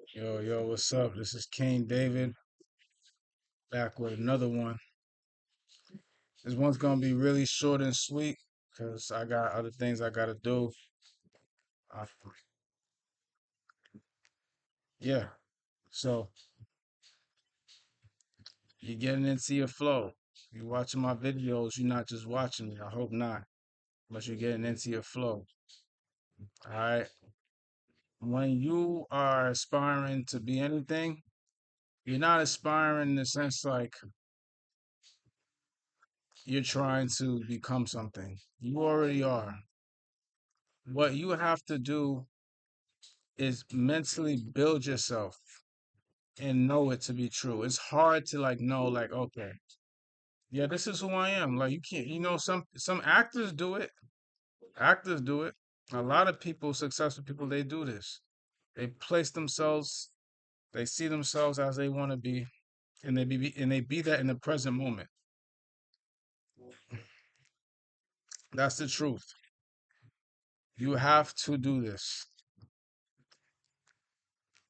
Yo, what's up? This is King David back with another one. This one's gonna be really short and sweet because I got other things I gotta do. Uh, yeah, so you're getting into your flow. You're watching my videos, you're not just watching me. I hope not, but you're getting into your flow. All right. When you are aspiring to be anything, you're not aspiring in the sense like you're trying to become something. You already are. What you have to do is mentally build yourself and know it to be true. It's hard to like know, like, okay, yeah, this is who I am. Like you can't, some actors do it. Actors do it. A lot of people, successful people, they do this. They place themselves, they see themselves as they want to be, and they be that in the present moment. That's the truth. You have to do this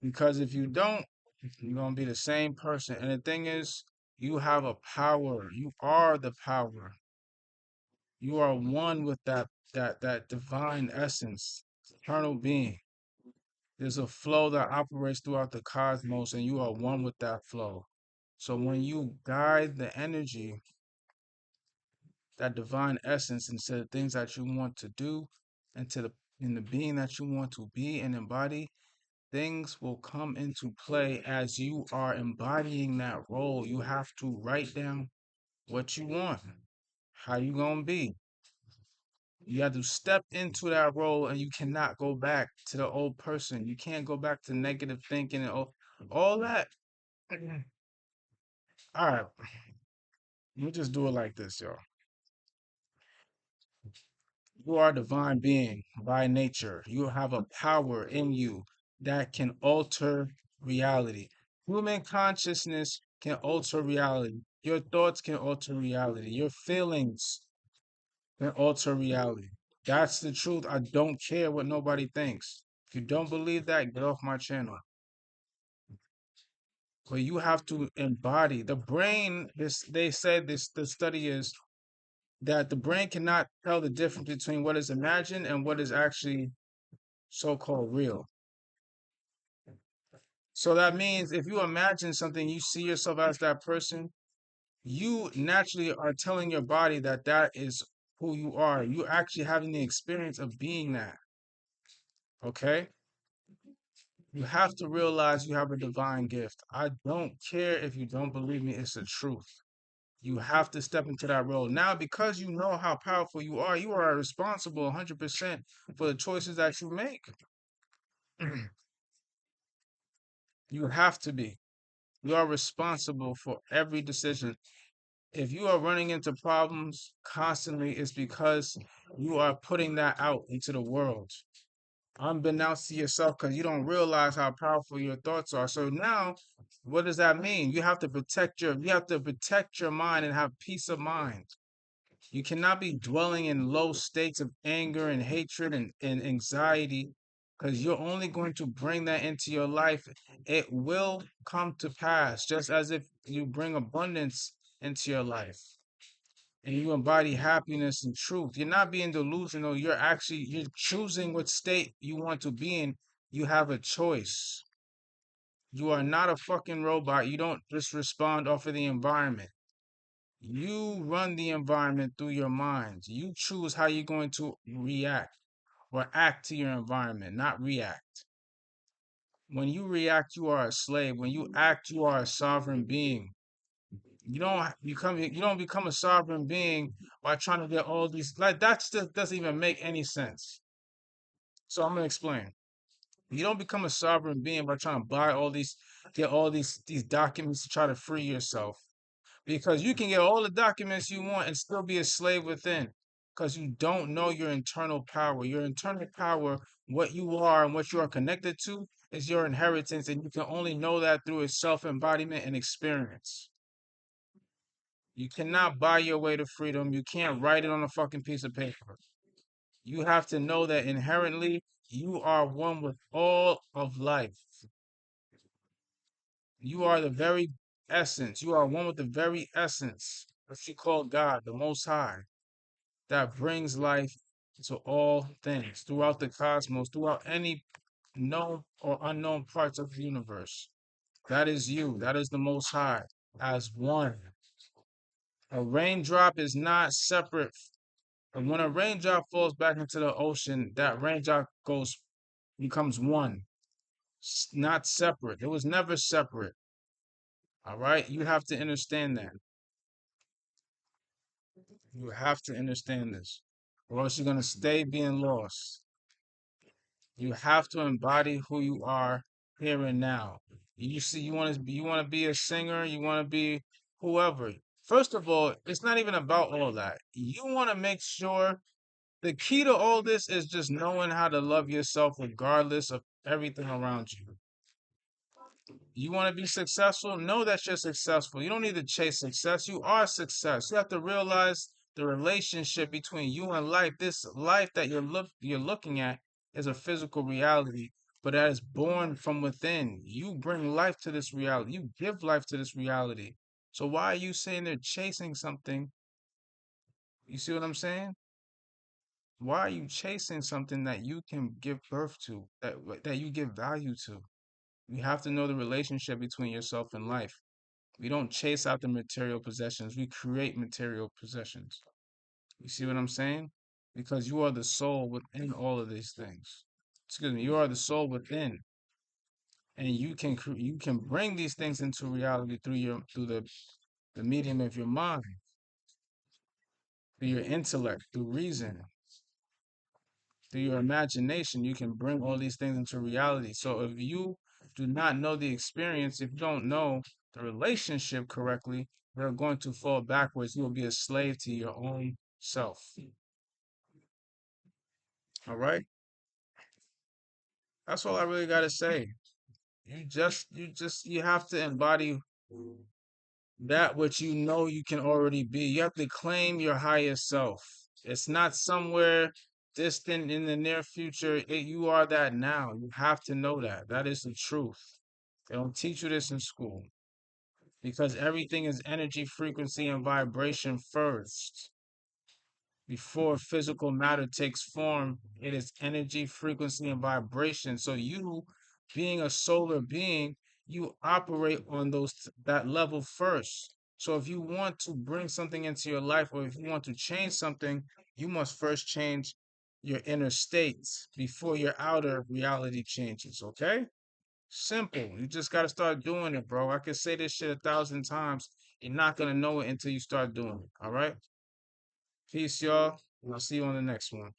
because if you don't, you're gonna be the same person. And the thing is, you have a power. You are the power. You are one with that divine essence, eternal being. There's a flow that operates throughout the cosmos, and you are one with that flow. So when you guide the energy, that divine essence, into the things that you want to do, and to the in the being that you want to be and embody, things will come into play as you are embodying that role. You have to write down what you want, how you gonna be. You have to step into that role and you cannot go back to the old person. You can't go back to negative thinking and all that. All right, let me just do it like this, y'all. You are a divine being by nature. You have a power in you that can alter reality. Human consciousness can alter reality. Your thoughts can alter reality. Your feelings can alter reality. That's the truth. I don't care what nobody thinks. If you don't believe that, get off my channel. But you have to embody the brain. This they said this the study is that the brain cannot tell the difference between what is imagined and what is actually so-called real. So that means if you imagine something, you see yourself as that person, you naturally are telling your body that that is who you are. You actually having the experience of being that. Okay? You have to realize you have a divine gift. I don't care if you don't believe me, it's the truth. You have to step into that role. Now, because you know how powerful you are responsible 100% for the choices that you make. You have to be. You are responsible for every decision. If you are running into problems constantly, it's because you are putting that out into the world. Unbeknownst to yourself, because you don't realize how powerful your thoughts are. So now, what does that mean? You have to protect your mind and have peace of mind. You cannot be dwelling in low states of anger and hatred and anxiety because you're only going to bring that into your life. It will come to pass, just as if you bring abundance into your life and you embody happiness and truth. You're not being delusional. You're choosing what state you want to be in. You have a choice. You are not a fucking robot. You don't just respond off of the environment. You run the environment through your mind. You choose how you're going to react or act to your environment, not react. When you react, you are a slave. When you act, you are a sovereign being. You don't become a sovereign being by trying to get all these like that just doesn't even make any sense. So I'm gonna explain. You don't become a sovereign being by trying to get all these documents to try to free yourself. Because you can get all the documents you want and still be a slave within because you don't know your internal power. Your internal power, what you are and what you are connected to, is your inheritance, and you can only know that through its self embodiment and experience. You cannot buy your way to freedom. You can't write it on a fucking piece of paper. You have to know that inherently you are one with all of life. You are the very essence. You are one with the very essence, what you call God, the Most High, that brings life to all things throughout the cosmos, throughout any known or unknown parts of the universe. That is you. That is the Most High as one. A raindrop is not separate. And when a raindrop falls back into the ocean, that raindrop becomes one, not separate. It was never separate. All right? You have to understand that. You have to understand this, or else you're gonna stay being lost. You have to embody who you are here and now. You see, you want to be a singer, you want to be whoever. First of all, it's not even about all that. You want to make sure the key to all this is just knowing how to love yourself regardless of everything around you. You want to be successful? Know that you're successful. You don't need to chase success. You are success. You have to realize the relationship between you and life. This life that you're looking at is a physical reality, but that is born from within. You bring life to this reality. You give life to this reality. So why are you saying they're chasing something? You see what I'm saying? Why are you chasing something that you can give birth to, that you give value to? You have to know the relationship between yourself and life. We don't chase out the material possessions. We create material possessions. You see what I'm saying? Because you are the soul within all of these things. Excuse me. You are the soul within, and you can bring these things into reality through the medium of your mind, through your intellect, through reason, through your imagination. You can bring all these things into reality. So if you do not know the experience, if you don't know the relationship correctly, you're going to fall backwards. You will be a slave to your own self. All right? That's all I really got to say. You have to embody that which you know you can already be. You have to claim your higher self. It's not somewhere distant in the near future. You are that now. You have to know that. That is the truth. They don't teach you this in school because everything is energy, frequency, and vibration first. Before physical matter takes form, it is energy, frequency, and vibration. So you, being a solar being, you operate on that level first. So if you want to bring something into your life or if you want to change something, you must first change your inner states before your outer reality changes, okay? Simple. You just got to start doing it, bro. I can say this shit 1,000 times. You're not going to know it until you start doing it, all right? Peace, y'all. And I'll see you on the next one.